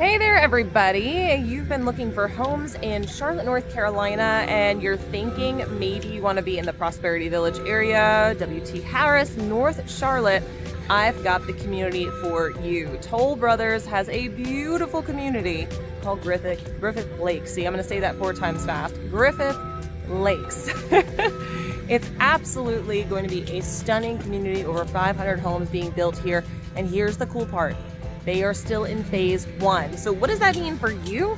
Hey there, everybody. You've been looking for homes in Charlotte, North Carolina, and you're thinking maybe you want to be in the Prosperity Village area, W.T. Harris, North Charlotte. I've got the community for you. Toll Brothers has a beautiful community called Griffith Lakes. See, I'm going to say that 4 times fast. Griffith Lakes. It's absolutely going to be a stunning community, over 500 homes being built here. And here's the cool part. They are still in phase 1. So what does that mean for you?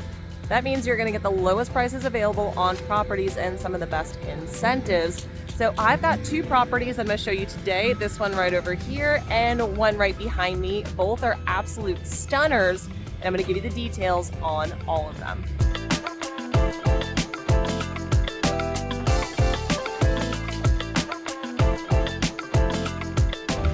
That means you're going to get the lowest prices available on properties and some of the best incentives. So I've got 2 properties I'm going to show you today. This one right over here and one right behind me. Both are absolute stunners. And I'm going to give you the details on all of them.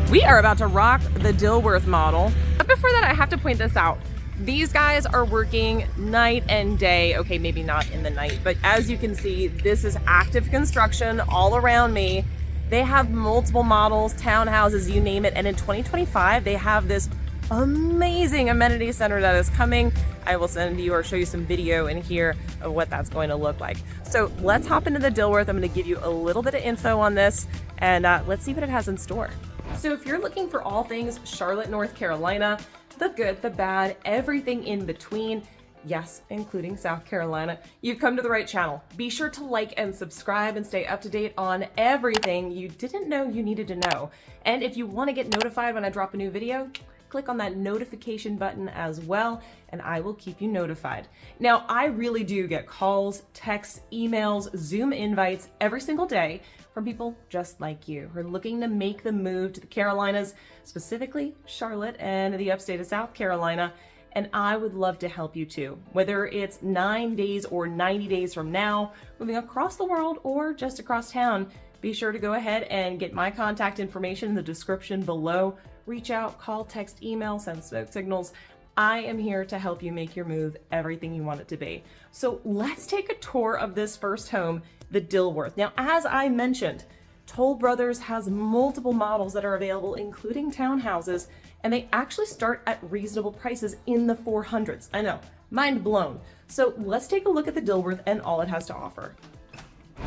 We are about to rock the Dilworth model. But before that, I have to point this out. These guys are working night and day. Okay, maybe not in the night, but as you can see, this is active construction all around me. They have multiple models, townhouses, you name it. And in 2025, they have this amazing amenity center that is coming. I will send you or show you some video in here of what that's going to look like. So let's hop into the Dilworth. I'm going to give you a little bit of info on this, and let's see what it has in store. So if you're looking for all things Charlotte, North Carolina, the good, the bad, everything in between, yes, including South Carolina, you've come to the right channel. Be sure to like and subscribe and stay up to date on everything you didn't know you needed to know. And if you want to get notified when I drop a new video, click on that notification button as well, and I will keep you notified. Now, I really do get calls, texts, emails, Zoom invites every single day from people just like you who are looking to make the move to the Carolinas, specifically Charlotte and the upstate of South Carolina. And I would love to help you too, whether it's 9 days or 90 days from now, moving across the world or just across town. Be sure to go ahead and get my contact information in the description below. Reach out, call, text, email, send smoke signals. I am here to help you make your move everything you want it to be. So let's take a tour of this first home, the Dilworth. Now, as I mentioned, Toll Brothers has multiple models that are available, including townhouses, and they actually start at reasonable prices in the 400s. I know, mind blown. So let's take a look at the Dilworth and all it has to offer.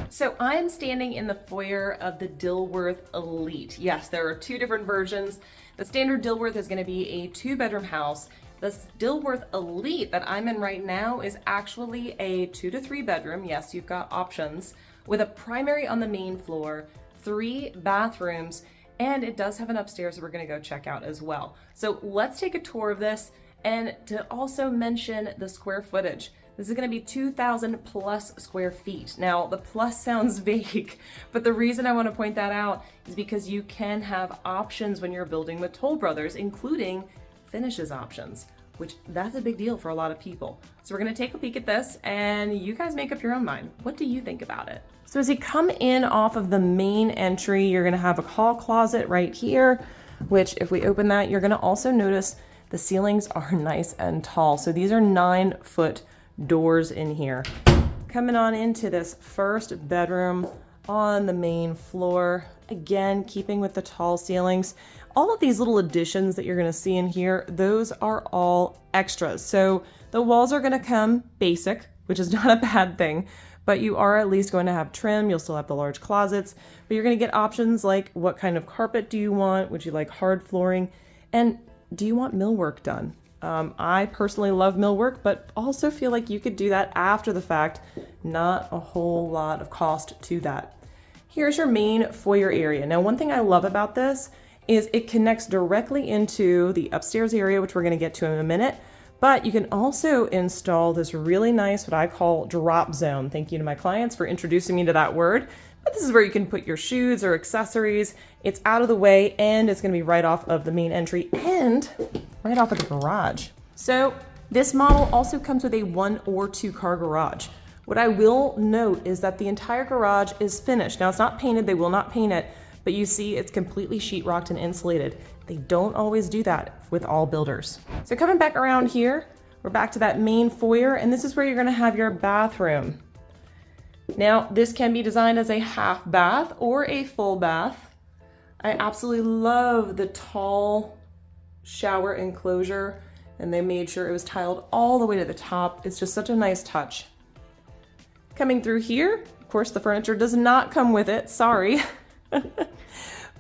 So I am standing in the foyer of the Dilworth Elite. Yes, there are 2 different versions. The standard Dilworth is going to be a 2-bedroom house. The Dilworth Elite that I'm in right now is actually a 2 to 3 bedroom. Yes, you've got options, with a primary on the main floor, 3 bathrooms, and it does have an upstairs that we're going to go check out as well. So let's take a tour of this, and to also mention the square footage. This is going to be 2,000 plus square feet. Now, the plus sounds vague, but the reason I want to point that out is because you can have options when you're building with Toll Brothers, including finishes options, which that's a big deal for a lot of people. So we're going to take a peek at this, and you guys make up your own mind. What do you think about it? So as you come in off of the main entry, you're going to have a hall closet right here, which if we open that, you're going to also notice the ceilings are nice and tall. So these are 9-foot doors in here. Coming on into this first bedroom on the main floor, again keeping with the tall ceilings. All of these little additions that you're going to see in here, those are all extras. So the walls are going to come basic, which is not a bad thing, but you are at least going to have trim. You'll still have the large closets, but you're going to get options like what kind of carpet do you want? Would you like hard flooring? And do you want millwork done? I personally love millwork, but also feel like you could do that after the fact. Not a whole lot of cost to that. Here's your main foyer area. Now, one thing I love about this is it connects directly into the upstairs area, which we're going to get to in a minute. But you can also install this really nice, what I call drop zone. Thank you to my clients for introducing me to that word. But this is where you can put your shoes or accessories. It's out of the way, and it's going to be right off of the main entry and right off of the garage. So this model also comes with a 1 or 2 car garage. What I will note is that the entire garage is finished. Now, it's not painted. They will not paint it, but you see it's completely sheetrocked and insulated. They don't always do that with all builders. So coming back around here, we're back to that main foyer, and this is where you're going to have your bathroom. Now, this can be designed as a half bath or a full bath. I absolutely love the tall shower enclosure. and they made sure it was tiled all the way to the top. It's just such a nice touch. Coming through here, of course, the furniture does not come with it, sorry.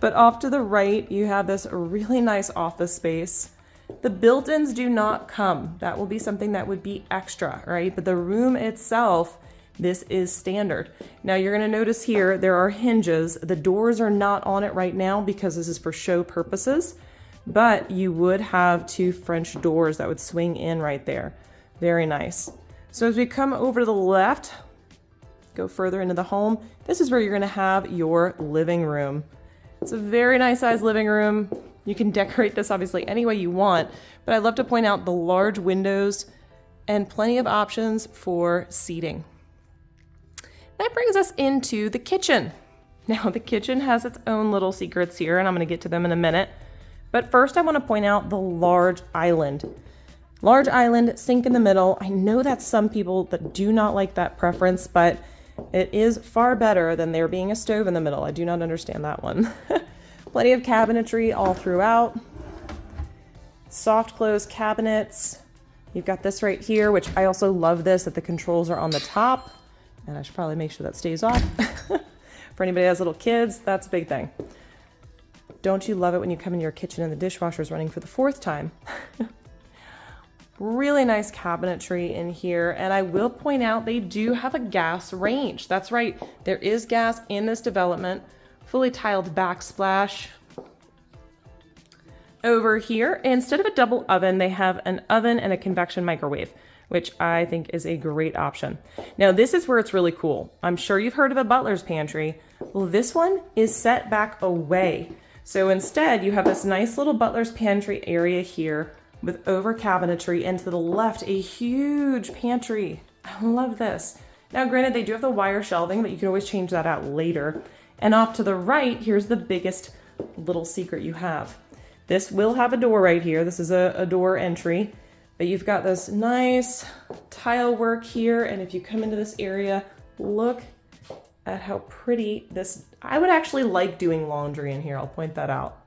But off to the right, you have this really nice office space. The built-ins do not come. That will be something that would be extra, right? But the room itself, this is standard. Now you're gonna notice here, there are hinges. The doors are not on it right now because this is for show purposes, but you would have two French doors that would swing in right there. Very nice. So as we come over to the left, go further into the home, this is where you're gonna have your living room. It's a very nice sized living room. You can decorate this obviously any way you want, but I'd love to point out the large windows and plenty of options for seating. That brings us into the kitchen. Now the kitchen has its own little secrets here, and I'm gonna get to them in a minute. But first I wanna point out the large island. Large island, sink in the middle. I know that's some people that do not like that preference, but it is far better than there being a stove in the middle. I do not understand that one. Plenty of cabinetry all throughout. Soft close cabinets. You've got this right here, which I also love this, that the controls are on the top. And I should probably make sure that stays off. For anybody who has little kids, that's a big thing. Don't you love it when you come in your kitchen and the dishwasher's running for the 4th time? Really nice cabinetry in here, and I will point out they do have a gas range. That's right, there is gas in this development. Fully tiled backsplash. Over here, instead of a double oven, they have an oven and a convection microwave, which I think is a great option. Now this is where it's really cool. I'm sure you've heard of a butler's pantry. Well, this one is set back away. So instead, you have this nice little butler's pantry area here with over cabinetry, and to the left, a huge pantry. I love this. Now, granted, they do have the wire shelving, but you can always change that out later. And off to the right, here's the biggest little secret you have. This will have a door right here. This is a door entry, but you've got this nice tile work here. And if you come into this area, look at how pretty this, I would actually like doing laundry in here. I'll point that out.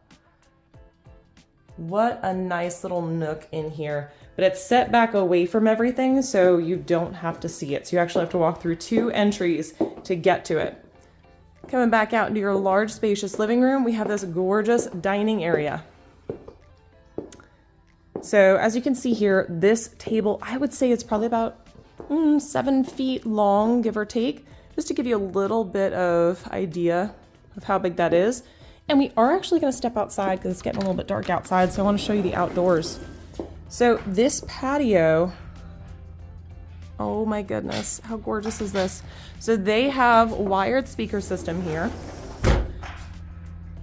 What a nice little nook in here, but it's set back away from everything, so you don't have to see it. So you actually have to walk through 2 entries to get to it. Coming back out into your large, spacious living room, we have this gorgeous dining area. So as you can see here, this table, I would say it's probably about 7 feet long, give or take, just to give you a little bit of idea of how big that is. And we are actually going to step outside because it's getting a little bit dark outside, so I want to show you the outdoors. So this patio, oh my goodness, how gorgeous is this? So they have wired speaker system here.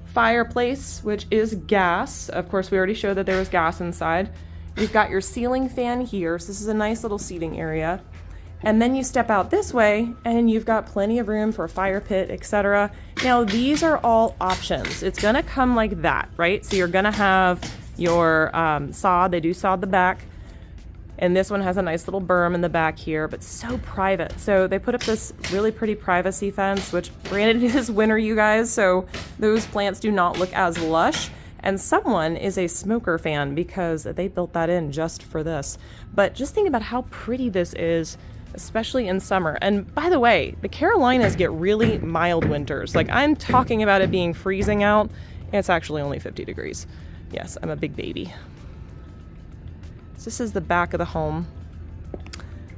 Fireplace, which is gas. Of course, we already showed that there was gas inside. You've got your ceiling fan here, so this is a nice little seating area. And then you step out this way and you've got plenty of room for a fire pit, etc. Now these are all options. It's gonna come like that, right? So you're gonna have your sod, they do sod the back. And this one has a nice little berm in the back here, but so private. So they put up this really pretty privacy fence, which granted it is winter, you guys, so those plants do not look as lush. And someone is a smoker fan because they built that in just for this. But just think about how pretty this is, especially in summer. And by the way, the Carolinas get really mild winters. Like, I'm talking about it being freezing out. It's actually only 50 degrees. Yes, I'm a big baby. So this is the back of the home.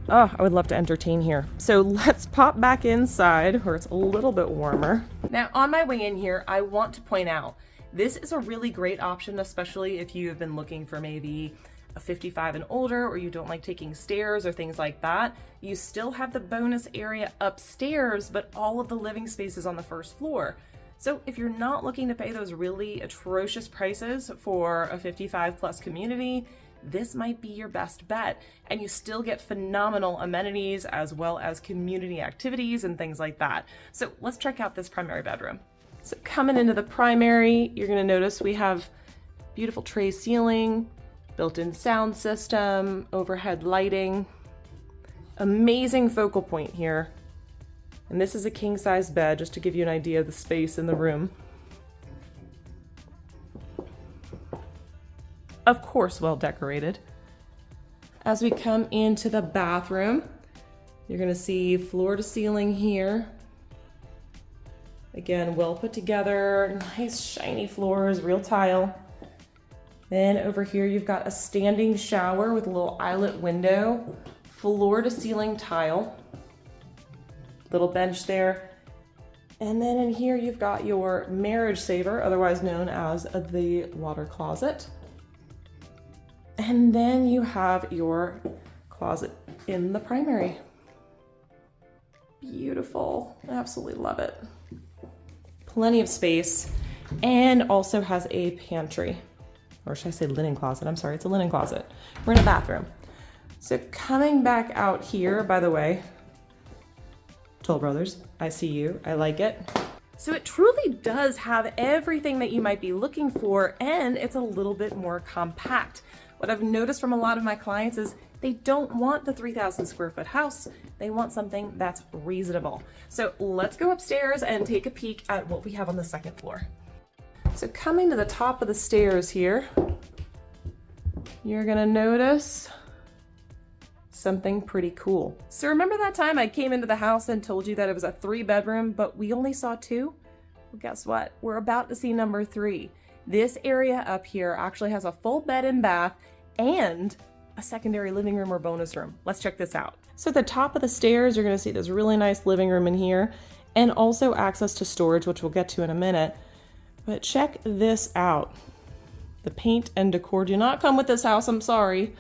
Oh, I would love to entertain here. So let's pop back inside where it's a little bit warmer. Now, on my way in here, I want to point out, this is a really great option, especially if you have been looking for maybe a 55 and older, or you don't like taking stairs or things like that. You still have the bonus area upstairs, but all of the living space is on the first floor. So if you're not looking to pay those really atrocious prices for a 55 plus community, this might be your best bet. And you still get phenomenal amenities as well as community activities and things like that. So let's check out this primary bedroom. So coming into the primary, you're gonna notice we have beautiful tray ceiling, built-in sound system, overhead lighting, amazing focal point here. And this is a king-size bed, just to give you an idea of the space in the room. Of course, well decorated. As we come into the bathroom, you're gonna see floor to ceiling here. Again, well put together, nice shiny floors, real tile. Then over here, you've got a standing shower with a little eyelet window, floor to ceiling tile, little bench there. And then in here, you've got your marriage saver, otherwise known as the water closet. And then you have your closet in the primary. Beautiful, absolutely love it. Plenty of space, and also has a pantry. Or should I say linen closet? I'm sorry, it's a linen closet. We're in a bathroom. So coming back out here, by the way, Toll Brothers, I see you, I like it. So it truly does have everything that you might be looking for, and it's a little bit more compact. What I've noticed from a lot of my clients is they don't want the 3,000 square foot house. They want something that's reasonable. So let's go upstairs and take a peek at what we have on the second floor. So coming to the top of the stairs here, you're gonna notice something pretty cool. So remember that time I came into the house and told you that it was a 3-bedroom, but we only saw 2? Well, guess what? We're about to see number 3. This area up here actually has a full bed and bath and a secondary living room or bonus room. Let's check this out. So at the top of the stairs, you're gonna see this really nice living room in here, and also access to storage, which we'll get to in a minute. But check this out. The paint and decor do not come with this house, I'm sorry.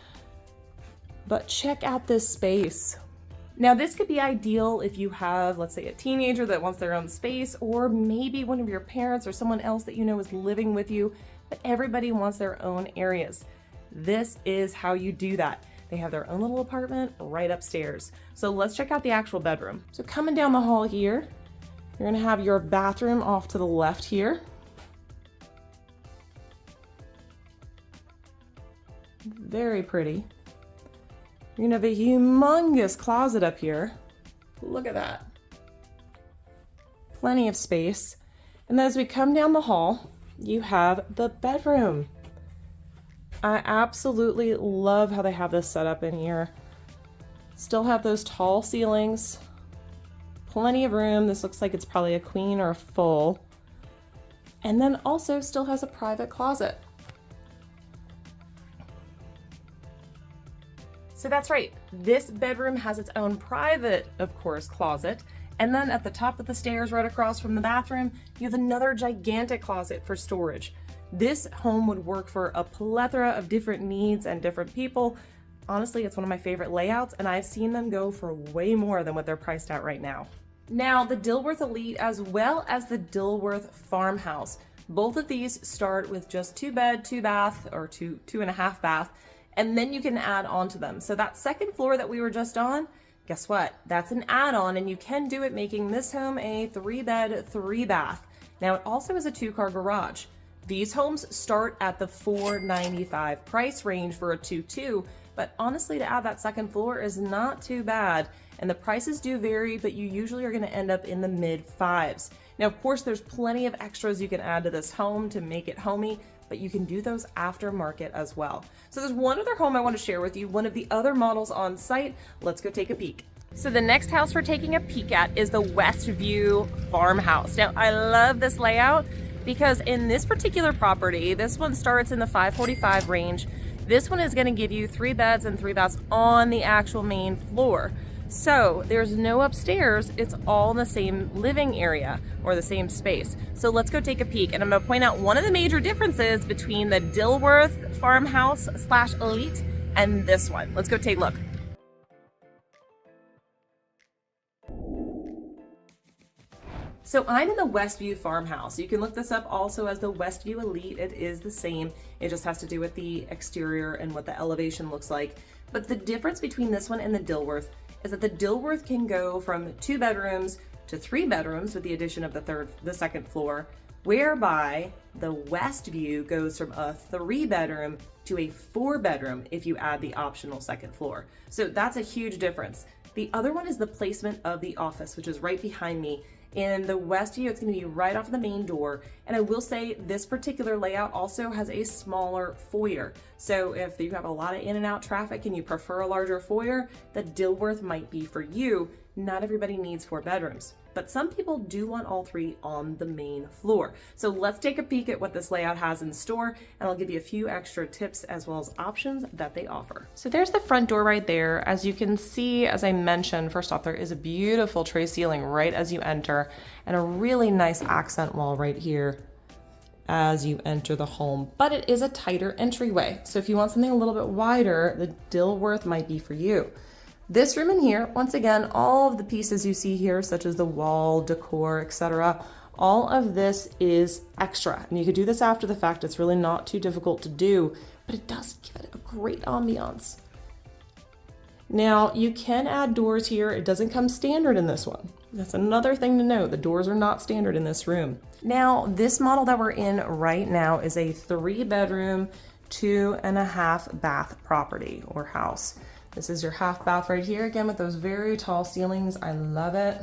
But check out this space. Now this could be ideal if you have, let's say, a teenager that wants their own space, or maybe one of your parents or someone else that you know is living with you, but everybody wants their own areas. This is how you do that. They have their own little apartment right upstairs. So let's check out the actual bedroom. So coming down the hall here, you're gonna have your bathroom off to the left here. Very pretty. You're gonna have a humongous closet up here. Look at that. Plenty of space. And then as we come down the hall, you have the bedroom. I absolutely love how they have this set up in here. Still have those tall ceilings. Plenty of room. This looks like it's probably a queen or a full. And then also still has a private closet. So that's right, this bedroom has its own private, of course, closet. And then at the top of the stairs, right across from the bathroom, you have another gigantic closet for storage. This home would work for a plethora of different needs and different people. Honestly, it's one of my favorite layouts, and I've seen them go for way more than what they're priced at right now. Now, the Dilworth Elite as well as the Dilworth Farmhouse, both of these start with just 2-bed, 2-bath, or 2.5 bath. And then you can add on to them. So that second floor that we were just on, guess what? That's an add-on, and you can do it making this home a 3-bed, 3-bath. Now it also is a 2-car garage. These homes start at the $495 price range for a 2-2, but honestly, to add that second floor is not too bad. And the prices do vary, but you usually are gonna end up in the mid-5s. Now, of course, there's plenty of extras you can add to this home to make it homey, but you can do those aftermarket as well. So there's one other home I want to share with you, one of the other models on site. Let's go take a peek. So the next house we're taking a peek at is the Westview Farmhouse. Now, I love this layout because in this particular property, this one starts in the $545 range. This one is going to give you 3 beds and 3 baths on the actual main floor. So there's no upstairs, it's all in the same living area or the same space. So let's go take a peek, and I'm gonna point out one of the major differences between the Dilworth Farmhouse / Elite and this one. Let's go take a look. So I'm in the Westview Farmhouse. You can look this up also as the Westview Elite. It is the same. It just has to do with the exterior and what the elevation looks like. But the difference between this one and the Dilworth is that the Dilworth can go from 2 bedrooms to 3 bedrooms with the addition of the second floor, whereby the Westview goes from a 3-bedroom to a 4-bedroom if you add the optional second floor. So that's a huge difference. The other one is the placement of the office, which is right behind me. In the Westview, it's going to be right off the main door. And I will say this particular layout also has a smaller foyer. So if you have a lot of in and out traffic and you prefer a larger foyer, the Dilworth might be for you. Not everybody needs 4 bedrooms, but some people do want all 3 on the main floor. So let's take a peek at what this layout has in store, and I'll give you a few extra tips as well as options that they offer. So there's the front door right there. As you can see, as I mentioned, first off, there is a beautiful tray ceiling right as you enter, and a really nice accent wall right here as you enter the home, but it is a tighter entryway. So if you want something a little bit wider, the Dilworth might be for you. This room in here, once again, all of the pieces you see here, such as the wall, decor, etc., all of this is extra. And you could do this after the fact. It's really not too difficult to do, but it does give it a great ambiance. Now, you can add doors here. It doesn't come standard in this one. That's another thing to note. The doors are not standard in this room. Now, this model that we're in right now is a 3-bedroom, 2.5 bath property or house. This is your half bath right here, again with those very tall ceilings. I love it.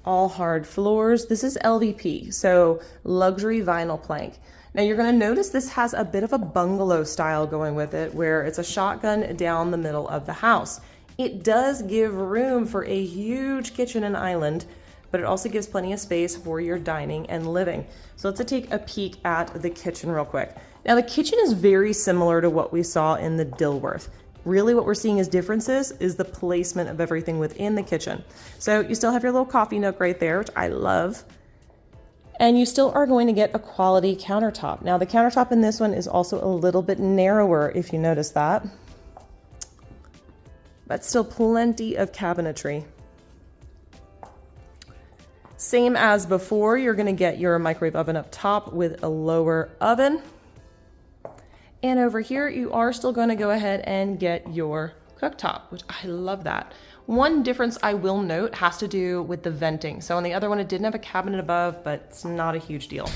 All hard floors. This is LVP, so luxury vinyl plank. Now you're going to notice this has a bit of a bungalow style going with it, where it's a shotgun down the middle of the house. It does give room for a huge kitchen and island, but it also gives plenty of space for your dining and living. So let's take a peek at the kitchen real quick. Now the kitchen is very similar to what we saw in the Dilworth. Really what we're seeing as differences is the placement of everything within the kitchen. So you still have your little coffee nook right there, which I love. And you still are going to get a quality countertop. Now the countertop in this one is also a little bit narrower, if you notice that. But still plenty of cabinetry. Same as before, you're going to get your microwave oven up top with a lower oven. And over here, you are still going to go ahead and get your cooktop, which I love that. One difference I will note has to do with the venting. So on the other one, it didn't have a cabinet above, but it's not a huge deal.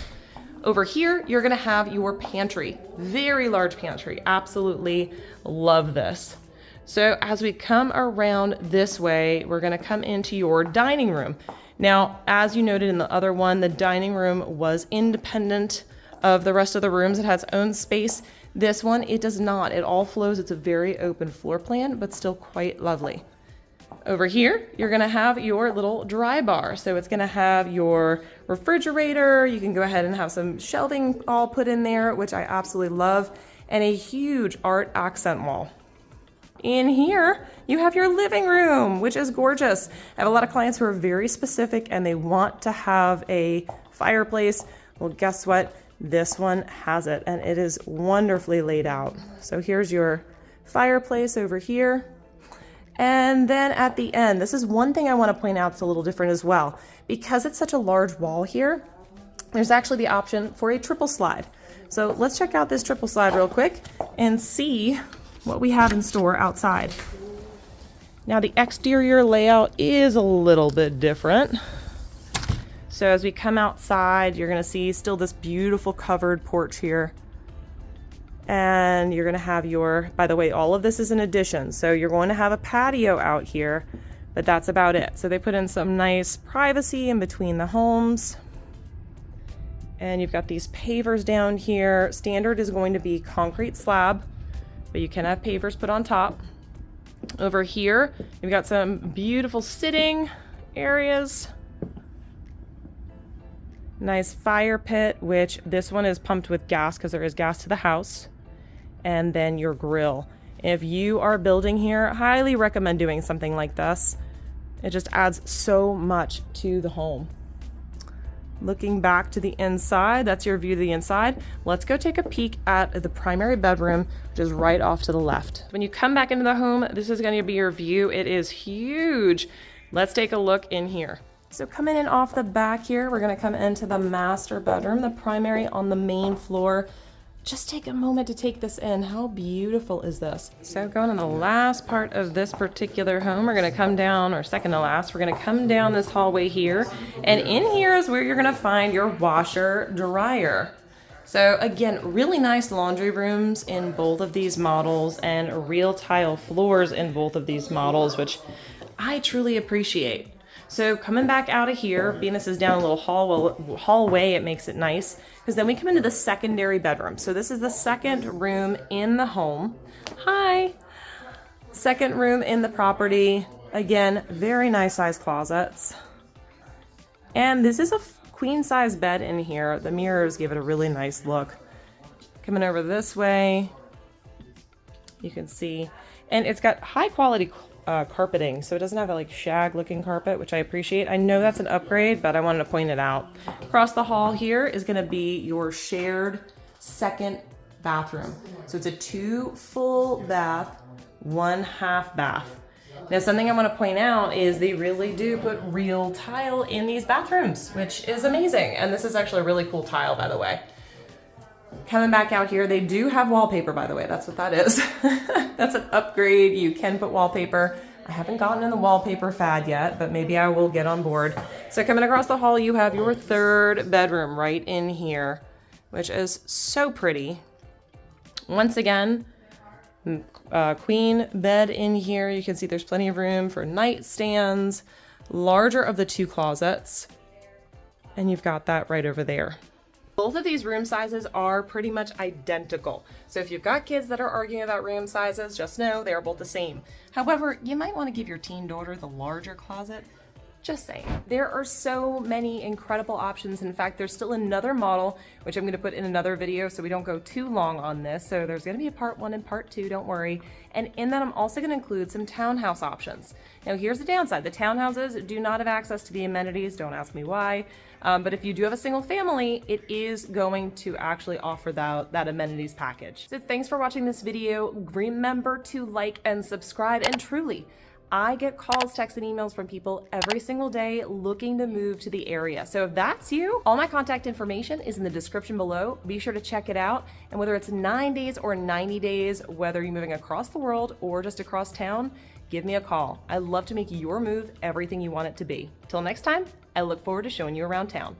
Over here, you're going to have your pantry. Very large pantry. Absolutely love this. So as we come around this way, we're going to come into your dining room. Now, as you noted in the other one, the dining room was independent of the rest of the rooms. It has its own space. This one, it does not. It all flows. It's a very open floor plan, but still quite lovely. Over here, you're going to have your little dry bar. So it's going to have your refrigerator. You can go ahead and have some shelving all put in there, which I absolutely love, and a huge art accent wall. In here, you have your living room, which is gorgeous. I have a lot of clients who are very specific and they want to have a fireplace. Well, guess what? This one has it, and it is wonderfully laid out. So here's your fireplace over here. And then at the end, this is one thing I want to point out, it's a little different as well. Because it's such a large wall here, there's actually the option for a triple slide. So let's check out this triple slide real quick and see what we have in store outside. Now the exterior layout is a little bit different. So as we come outside, you're going to see still this beautiful covered porch here. And you're going to have your, by the way, all of this is an addition. So you're going to have a patio out here, but that's about it. So they put in some nice privacy in between the homes. And you've got these pavers down here. Standard is going to be concrete slab, but you can have pavers put on top. Over here, you've got some beautiful sitting areas. Nice fire pit, which this one is pumped with gas because there is gas to the house. And then your grill. If you are building here, I highly recommend doing something like this. It just adds so much to the home. Looking back to the inside, that's your view of the inside. Let's go take a peek at the primary bedroom, which is right off to the left. When you come back into the home, this is going to be your view. It is huge. Let's take a look in here. So coming in off the back here, we're going to come into the master bedroom, the primary on the main floor. Just take a moment to take this in. How beautiful is this? So going on the last part of this particular home, we're going to come down, or second to last, we're going to come down this hallway here. And in here is where you're going to find your washer dryer. So again, really nice laundry rooms in both of these models and real tile floors in both of these models, which I truly appreciate. So coming back out of here, being this is down a little hallway, it makes it nice, because then we come into the secondary bedroom. So this is the second room in the home. Hi! Second room in the property. Again, very nice size closets. And this is a queen size bed in here. The mirrors give it a really nice look. Coming over this way, you can see, and it's got high quality carpeting, so it doesn't have a like shag looking carpet, which I appreciate. I know that's an upgrade, but I wanted to point it out. Across the hall here is going to be your shared second bathroom. So it's a 2 full bath, 1 half bath. Now, something I want to point out is they really do put real tile in these bathrooms, which is amazing. And this is actually a really cool tile, by the way. Coming back out here, they do have wallpaper, by the way. That's what that is. That's an upgrade. You can put wallpaper. I haven't gotten in the wallpaper fad yet, but maybe I will get on board. So coming across the hall, you have your third bedroom right in here, which is so pretty. Once again, queen bed in here. You can see there's plenty of room for nightstands, larger of the 2 closets, and you've got that right over there. Both of these room sizes are pretty much identical. So if you've got kids that are arguing about room sizes, just know they are both the same. However, you might want to give your teen daughter the larger closet. Just saying. There are so many incredible options. In fact, there's still another model, which I'm going to put in another video so we don't go too long on this. So there's going to be a part 1 and part 2, don't worry. And in that, I'm also going to include some townhouse options. Now, here's the downside. The townhouses do not have access to the amenities. Don't ask me why. But if you do have a single family, it is going to actually offer that amenities package. So thanks for watching this video. Remember to like and subscribe, and truly, I get calls, texts, and emails from people every single day looking to move to the area. So if that's you, all my contact information is in the description below. Be sure to check it out. And whether it's 9 days or 90 days, whether you're moving across the world or just across town, give me a call. I love to make your move everything you want it to be. Till next time, I look forward to showing you around town.